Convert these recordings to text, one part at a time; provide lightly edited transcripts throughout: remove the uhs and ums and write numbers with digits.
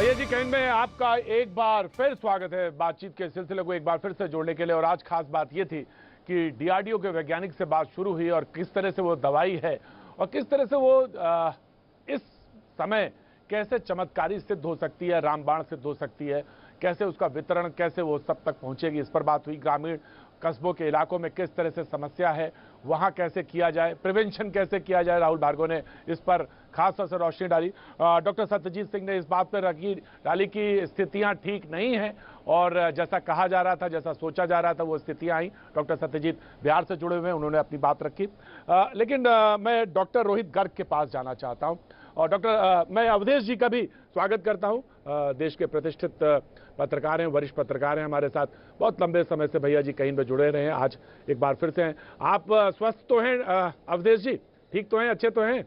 भैया जी कहीं में आपका एक बार फिर स्वागत है बातचीत के सिलसिले को एक बार फिर से जोड़ने के लिए। और आज खास बात ये थी कि डीआरडीओ के वैज्ञानिक से बात शुरू हुई और किस तरह से वो दवाई है और किस तरह से वो इस समय कैसे चमत्कारी सिद्ध हो सकती है, रामबाण सिद्ध हो सकती है, कैसे उसका वितरण, कैसे वो सब तक पहुंचेगी, इस पर बात हुई। ग्रामीण कस्बों के इलाकों में किस तरह से समस्या है, वहां कैसे किया जाए, प्रिवेंशन कैसे किया जाए, राहुल भार्गव ने इस पर खास तौर से रोशनी डाली। डॉक्टर सत्यजीत सिंह ने इस बात पर डाली कि स्थितियां ठीक नहीं हैं और जैसा कहा जा रहा था, जैसा सोचा जा रहा था, वो स्थितियां आई। डॉक्टर सत्यजीत बिहार से जुड़े हुए हैं, उन्होंने अपनी बात रखी। लेकिन मैं डॉक्टर रोहित गर्ग के पास जाना चाहता हूं। और डॉक्टर मैं अवधेश जी का भी स्वागत करता हूं। देश के प्रतिष्ठित पत्रकार हैं, वरिष्ठ पत्रकार हैं, हमारे साथ बहुत लंबे समय से भैया जी कहीं पे जुड़े रहे हैं, आज एक बार फिर से हैं। आप स्वस्थ तो हैं अवधेश जी? ठीक तो हैं, अच्छे तो हैं?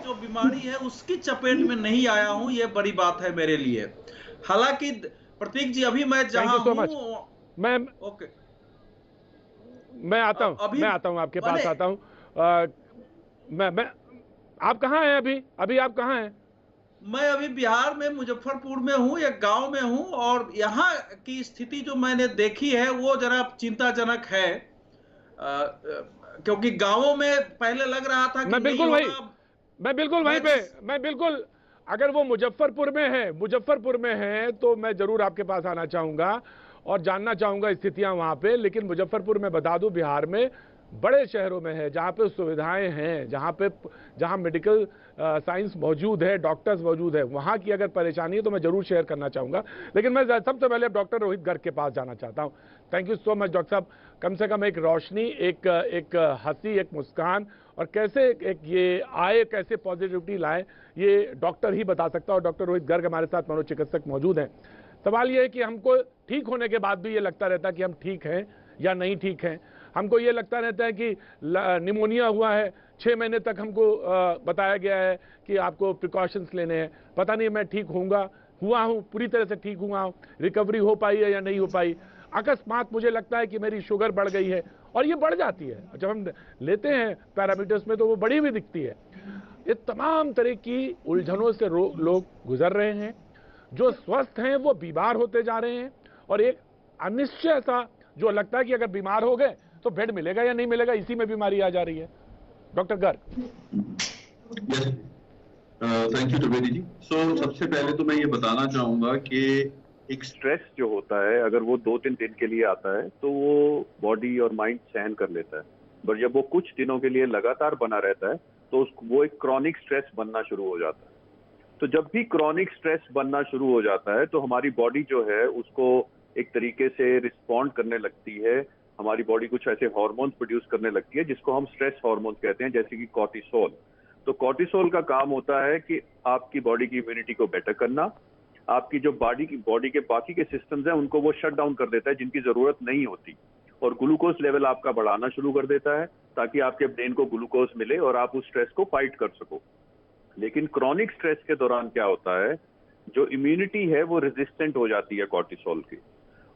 जो बीमारी है उसकी चपेट में नहीं आया हूं, ये बड़ी बात है मेरे लिए। हालांकि प्रतीक जी, अभी मैं थैंक जहां यू सो मच। हूं। मैं ओके। मैं आता हूं, अभी आपके मैंने पास आता हूं। मैं आप कहां हैं अभी? अभी आप कहां हैं? मैं अभी बिहार में मुजफ्फरपुर में हूं, एक गांव में हूं, और यहाँ की स्थिति जो मैंने देखी है वो जरा चिंताजनक है। क्योंकि गांवों में पहले लग रहा था कि मैं नहीं बिल्कुल वही होगा। मैं बिल्कुल वहीं मैं पे जिस मैं बिल्कुल अगर वो मुजफ्फरपुर में है तो मैं जरूर आपके पास आना चाहूंगा और जानना चाहूंगा स्थितियां वहां पे। लेकिन मुजफ्फरपुर में बता दूं, बिहार में बड़े शहरों में है जहां पे सुविधाएं हैं, जहां मेडिकल साइंस मौजूद है, डॉक्टर्स मौजूद है, वहां की अगर परेशानी है तो मैं जरूर शेयर करना चाहूंगा। लेकिन मैं सबसे पहले डॉक्टर रोहित गर्ग के पास जाना चाहता हूं। Thank you so much doctor साहब। कम से कम एक रोशनी, एक हंसी, एक मुस्कान और कैसे एक ये आए, कैसे पॉजिटिविटी लाए, ये डॉक्टर ही बता सकता है। और डॉक्टर रोहित गर्ग हमारे साथ मनोचिकित्सक मौजूद हैं। सवाल ये है कि हमको ठीक होने के बाद भी ये लगता रहता है कि हम ठीक हैं या नहीं ठीक हैं। हमको ये लगता रहता है कि निमोनिया हुआ है, 6 महीने तक हमको बताया गया है कि आपको प्रिकॉशंस लेने हैं। पता नहीं मैं ठीक हुआ हूं, पूरी तरह से ठीक हुआ हूं, रिकवरी हो पाई है या नहीं हो पाई। अकस्मात मुझे लगता है कि मेरी शुगर बढ़ गई है और ये बढ़ जाती है जब हम लेते हैं पैरामीटर्स में, तो वो बढ़ी हुई दिखती है। ये तमाम तरह की उलझनों से लोग गुजर रहे हैं। जो स्वस्थ हैं वो बीमार होते जा रहे हैं और एक अनिश्चय सा जो लगता है कि अगर बीमार हो गए तो बेड मिलेगा या नहीं मिलेगा, इसी में बीमारी आ जा रही है। Doctor Garg. Thank you Trivedi ji. सबसे पहले तो मैं ये बताना चाहूंगा कि एक स्ट्रेस जो होता है, अगर वो 2-3 दिन के लिए आता है तो वो बॉडी और माइंड सहन कर लेता है। पर जब वो कुछ दिनों के लिए लगातार बना रहता है तो वो एक क्रॉनिक स्ट्रेस बनना शुरू हो जाता है। तो जब भी क्रॉनिक स्ट्रेस बनना शुरू हो जाता है तो हमारी बॉडी जो है उसको एक तरीके से रिस्पॉन्ड करने लगती है। हमारी बॉडी कुछ ऐसे हार्मोन्स प्रोड्यूस करने लगती है जिसको हम स्ट्रेस हार्मोन्स कहते हैं, जैसे कि कॉर्टिसोल। तो कॉर्टिसोल का काम होता है कि आपकी बॉडी की इम्यूनिटी को बेटर करना, आपकी जो बॉडी के बाकी के सिस्टम्स हैं उनको वो शट डाउन कर देता है जिनकी जरूरत नहीं होती, और ग्लूकोज लेवल आपका बढ़ाना शुरू कर देता है ताकि आपके ब्रेन को ग्लूकोज मिले और आप उस स्ट्रेस को फाइट कर सको। लेकिन क्रॉनिक स्ट्रेस के दौरान क्या होता है, जो इम्यूनिटी है वो रेजिस्टेंट हो जाती है कॉर्टिसोल की,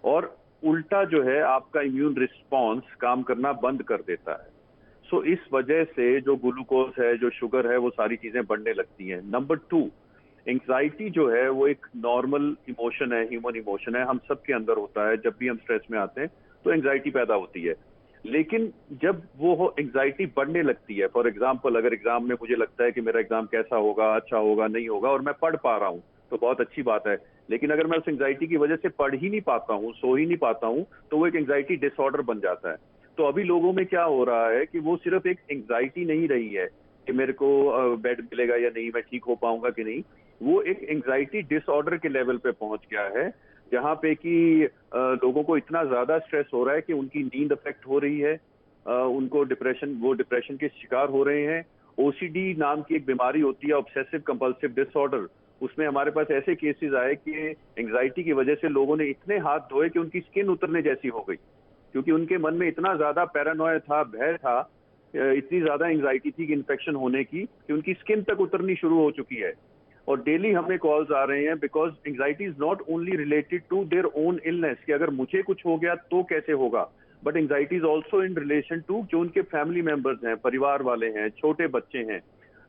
और उल्टा जो है आपका इम्यून रिस्पॉन्स काम करना बंद कर देता है। सो इस वजह से जो ग्लूकोज है, जो शुगर है, वो सारी चीजें बढ़ने लगती हैं। नंबर 2, एंग्जाइटी जो है वो एक नॉर्मल इमोशन है, ह्यूमन इमोशन है, हम सबके अंदर होता है। जब भी हम स्ट्रेस में आते हैं तो एंग्जाइटी पैदा होती है। लेकिन जब वो एंग्जाइटी बढ़ने लगती है, फॉर एग्जाम्पल अगर एग्जाम में मुझे लगता है कि मेरा एग्जाम कैसा होगा, अच्छा होगा, नहीं होगा, और मैं पढ़ पा रहा हूँ तो बहुत अच्छी बात है। लेकिन अगर मैं उस एंग्जाइटी की वजह से पढ़ ही नहीं पाता हूँ, सो ही नहीं पाता हूँ, तो वो एक एंग्जाइटी डिसऑर्डर बन जाता है। तो अभी लोगों में क्या हो रहा है कि वो सिर्फ एक एंग्जाइटी नहीं रही है कि मेरे को बेड मिलेगा या नहीं, मैं ठीक हो पाऊंगा कि नहीं, वो एक एंग्जाइटी डिसऑर्डर के लेवल पे पहुंच गया है, जहां पे कि लोगों को इतना ज्यादा स्ट्रेस हो रहा है कि उनकी नींद अफेक्ट हो रही है, उनको डिप्रेशन के शिकार हो रहे हैं। ओसीडी नाम की एक बीमारी होती है, ऑब्सेसिव कंपल्सिव डिसऑर्डर, उसमें हमारे पास ऐसे केसेस आए कि एंग्जाइटी की वजह से लोगों ने इतने हाथ धोए कि उनकी स्किन उतरने जैसी हो गई, क्योंकि उनके मन में इतना ज्यादा पैरानॉय था, भय था, इतनी ज्यादा एंग्जाइटी थी कि इन्फेक्शन होने की, कि उनकी स्किन तक उतरनी शुरू हो चुकी है। और डेली हमें कॉल्स आ रहे हैं, because anxiety is not only related to their own illness, कि अगर मुझे कुछ हो गया तो कैसे होगा, but anxiety is also in relation to जो उनके फैमिली मेंबर्स हैं, परिवार वाले हैं, छोटे बच्चे हैं।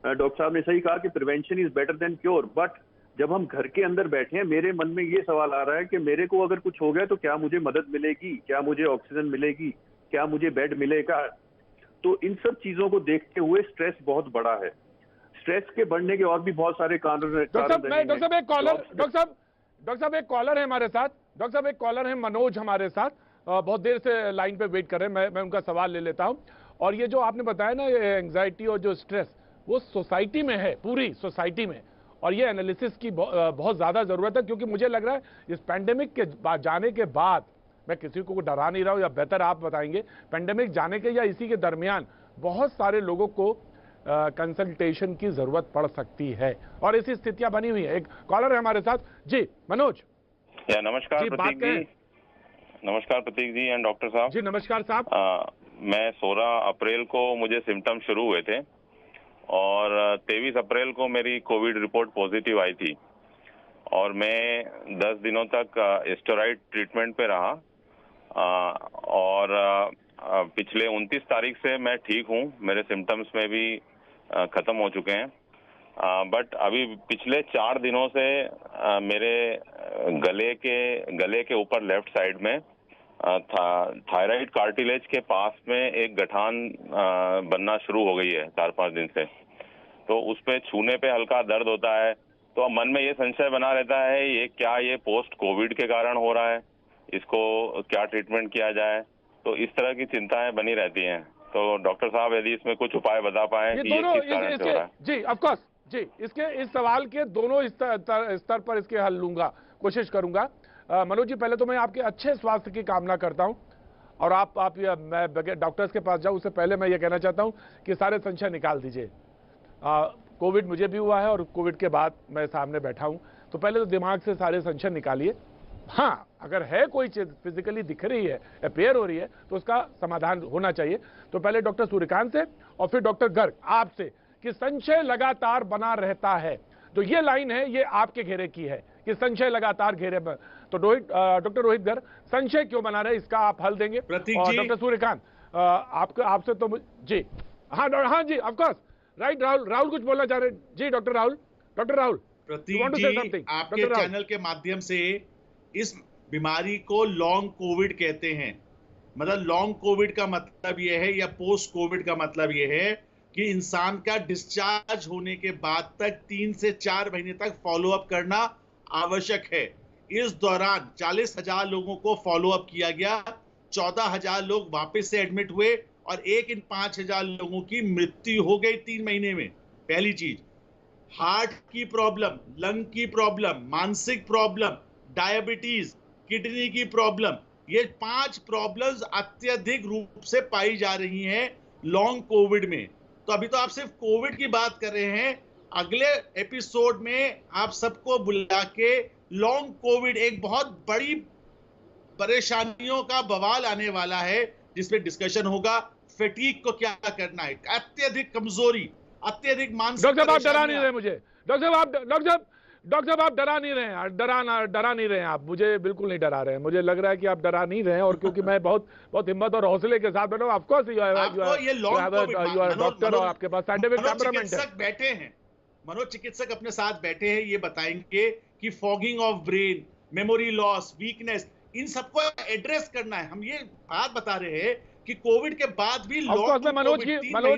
डॉक्टर साहब ने सही कहा कि prevention is better than cure, but जब हम घर के अंदर बैठे हैं, मेरे मन में ये सवाल आ रहा है कि मेरे को अगर कुछ हो गया तो क्या मुझे मदद मिलेगी, क्या मुझे ऑक्सीजन मिलेगी, क्या मुझे बेड मिलेगा। तो इन सब चीजों को देखते हुए स्ट्रेस बहुत बड़ा है। स्ट्रेस के बढ़ने के और भी बहुत सारे कारण हैं। डॉक्टर साहब एक कॉलर है हमारे साथ। डॉक्टर साहब एक कॉलर है मनोज हमारे साथ, बहुत देर से लाइन पे वेट कर रहे हैं। मैं उनका सवाल ले लेता हूं। और ये जो आपने बताया ना, ये एंग्जाइटी और जो स्ट्रेस, वो सोसाइटी में है, पूरी सोसाइटी में, और ये एनालिसिस की बहुत ज्यादा जरूरत है, क्योंकि मुझे लग रहा है इस पैंडेमिक के जाने के बाद, मैं किसी को डरा नहीं रहा हूं, या बेहतर आप बताएंगे, पैंडेमिक जाने के या इसी के दरमियान बहुत सारे लोगों को कंसल्टेशन की जरूरत पड़ सकती है, और ऐसी स्थितियां बनी हुई है। एक कॉलर है हमारे साथ जी, मनोज। नमस्कार प्रतीक जी। नमस्कार प्रतीक जी एंड डॉक्टर साहब जी। नमस्कार साहब। मैं 16 अप्रैल को मुझे सिम्टम शुरू हुए थे और 23 अप्रैल को मेरी कोविड रिपोर्ट पॉजिटिव आई थी, और मैं 10 दिनों तक स्टेरॉइड ट्रीटमेंट पे रहा, और पिछले 29 तारीख से मैं ठीक हूँ। मेरे सिम्टम्स में भी खत्म हो चुके हैं, बट अभी पिछले 4 दिनों से मेरे गले के ऊपर लेफ्ट साइड में थायराइड कार्टिलेज के पास में एक गठान बनना शुरू हो गई है 4-5 दिन से। तो उस पे छूने पे हल्का दर्द होता है, तो मन में ये संशय बना रहता है, ये पोस्ट कोविड के कारण हो रहा है, इसको क्या ट्रीटमेंट किया जाए। तो इस तरह की चिंताएं बनी रहती हैं। तो डॉक्टर साहब यदि इसमें कुछ उपाय बता पाए कि ये किस कारण से हो रहा है। जी ऑफ कोर्स जी, इस सवाल के दोनों स्तर पर इसके हल लूंगा, कोशिश करूंगा। मनोज जी, पहले तो मैं आपके अच्छे स्वास्थ्य की कामना करता हूं, और मैं डॉक्टर्स के पास जाऊं उससे पहले मैं ये कहना चाहता हूं कि सारे संशय निकाल दीजिए। कोविड मुझे भी हुआ है, और कोविड के बाद मैं सामने बैठा हूं, तो पहले तो दिमाग से सारे संशय निकालिए। हाँ, अगर है कोई चीज फिजिकली दिख रही है, अपेयर हो रही है, तो उसका समाधान होना चाहिए। तो पहले डॉक्टर सूर्यकांत से और फिर डॉक्टर गर्ग आपसे, कि संशय लगातार बना रहता है, तो ये लाइन है, ये आपके घेरे की है कि संशय लगातार घेरे में। तो डॉक्टर रोहित गर्ग, संशय क्यों बना रहे, इसका आप हल देंगे। और डॉक्टर सूर्यकांत, आपसे तो जी, हाँ जी, ऑफकोर्स, राइट। राहुल कुछ बोलना चाह रहे हैं जी। डॉक्टर राहुल प्रतीक जी, आपके चैनल के माध्यम से इस बीमारी को लॉन्ग कोविड कहते हैं। मतलब लॉन्ग कोविड का मतलब यह है, या पोस्ट कोविड का मतलब यह है कि इंसान का डिस्चार्ज होने के बाद तक 3 से 4 महीने तक फॉलोअप करना आवश्यक है। इस दौरान 40,000 लोगों को फॉलोअप किया गया, 14,000 लोग वापस से एडमिट हुए, और 1 इन 5,000 लोगों की मृत्यु हो गई 3 महीने में। पहली चीज, हार्ट की प्रॉब्लम, लंग की प्रॉब्लम, मानसिक प्रॉब्लम, डायबिटीज, किडनी की प्रॉब्लम, ये 5 प्रॉब्लम्स अत्यधिक रूप से पाई जा रही हैं लॉन्ग कोविड में। तो अभी तो आप सिर्फ कोविड की बात कर रहे हैं, अगले एपिसोड में आप सबको बुला के लॉन्ग कोविड, एक बहुत बड़ी परेशानियों का बवाल आने वाला है, जिसमें डिस्कशन होगा फैटीग को क्या करना है, अत्यधिक कमजोरी, अत्यधिक मानसिक। डॉक्टर साहब आप डरा नहीं रहे मुझे, डॉक्टर साहब आप डरा नहीं रहे हैं, डरा नहीं रहे हैं आप, मुझे बिल्कुल नहीं डरा रहे हैं। मुझे लग रहा है कि आप डरा नहीं रहे हैं, और क्योंकि मैं बहुत हिम्मत और हौसले के साथ बैठा हूं। Of course you are doctor, और आपके पास साइंटिफिक टेम्परामेंट है। बैठे हैं मनोचिकित्सक अपने साथ बैठे हैं, ये बताएंगे कि fogging of brain, memory loss, weakness, इन सबको एड्रेस करना है। हम ये बात बता रहे हैं कि कोविड के बाद भी मनोज